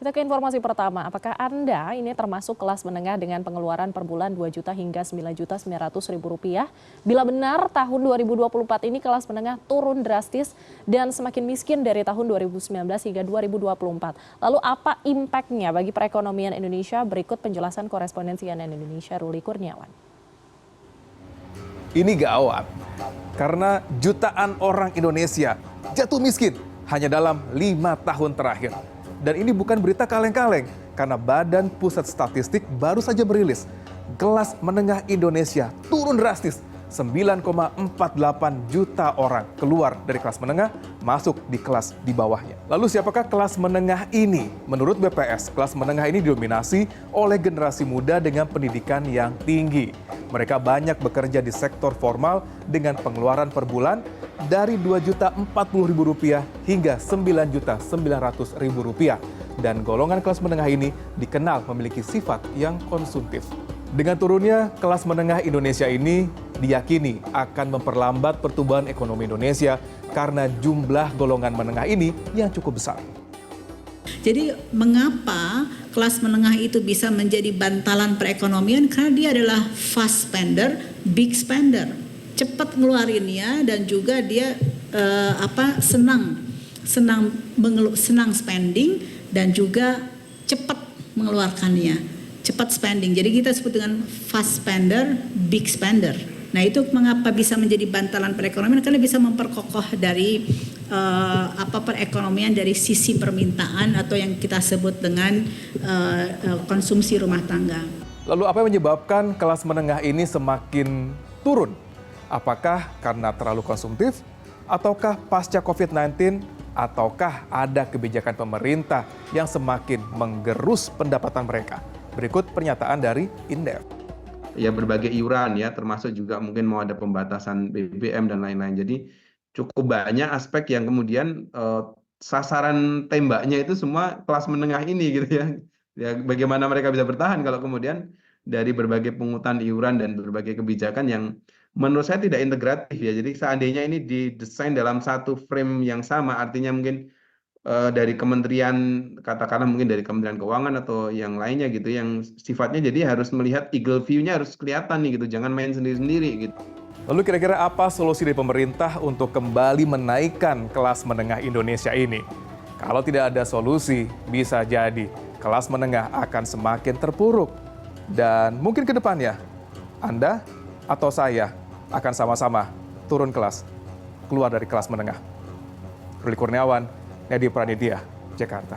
Kita ke informasi pertama, apakah Anda ini termasuk kelas menengah dengan pengeluaran per bulan 2 juta hingga 9.900.000 rupiah? Bila benar, tahun 2024 ini kelas menengah turun drastis dan semakin miskin dari tahun 2019 hingga 2024. Lalu apa impact-nya bagi perekonomian Indonesia? Berikut penjelasan korespondensi CNN Indonesia, Ruli Kurniawan. Ini gawat, karena jutaan orang Indonesia jatuh miskin hanya dalam 5 tahun terakhir. Dan ini bukan berita kaleng-kaleng, karena Badan Pusat Statistik baru saja merilis kelas menengah Indonesia turun drastis. 9,48 juta orang keluar dari kelas menengah, masuk di kelas di bawahnya. Lalu siapakah kelas menengah ini? Menurut BPS, kelas menengah ini didominasi oleh generasi muda dengan pendidikan yang tinggi. Mereka banyak bekerja di sektor formal dengan pengeluaran per bulan dari Rp2.040.000 hingga Rp9.900.000. Dan golongan kelas menengah ini dikenal memiliki sifat yang konsumtif. Dengan turunnya kelas menengah Indonesia ini diyakini akan memperlambat pertumbuhan ekonomi Indonesia karena jumlah golongan menengah ini yang cukup besar. Jadi mengapa kelas menengah itu bisa menjadi bantalan perekonomian? Karena dia adalah fast spender, big spender, cepat ngeluarinnya dan juga dia senang spending dan juga cepat mengeluarkannya. Cepat spending. Jadi kita sebut dengan fast spender, big spender. Nah, itu mengapa bisa menjadi bantalan perekonomian, karena bisa memperkokoh dari perekonomian dari sisi permintaan atau yang kita sebut dengan konsumsi rumah tangga. Lalu apa yang menyebabkan kelas menengah ini semakin turun? Apakah karena terlalu konsumtif? Ataukah pasca COVID-19? Ataukah ada kebijakan pemerintah yang semakin menggerus pendapatan mereka? Berikut pernyataan dari Indef. Ya, berbagai iuran ya, termasuk juga mungkin mau ada pembatasan BBM dan lain-lain. Jadi cukup banyak aspek yang kemudian sasaran tembaknya itu semua kelas menengah ini gitu ya. Ya, bagaimana mereka bisa bertahan kalau kemudian dari berbagai pungutan iuran dan berbagai kebijakan yang menurut saya tidak integratif ya. Jadi seandainya ini didesain dalam satu frame yang sama, artinya mungkin dari kementerian, katakanlah mungkin dari Kementerian Keuangan atau yang lainnya gitu, yang sifatnya jadi harus melihat eagle view-nya harus kelihatan nih gitu, jangan main sendiri-sendiri gitu. Lalu kira-kira apa solusi dari pemerintah untuk kembali menaikkan kelas menengah Indonesia ini? Kalau tidak ada solusi, bisa jadi kelas menengah akan semakin terpuruk. Dan mungkin ke depannya, Anda atau saya akan sama-sama turun kelas, keluar dari kelas menengah. Ruli Kurniawan, Nedi Pranidya, Jakarta.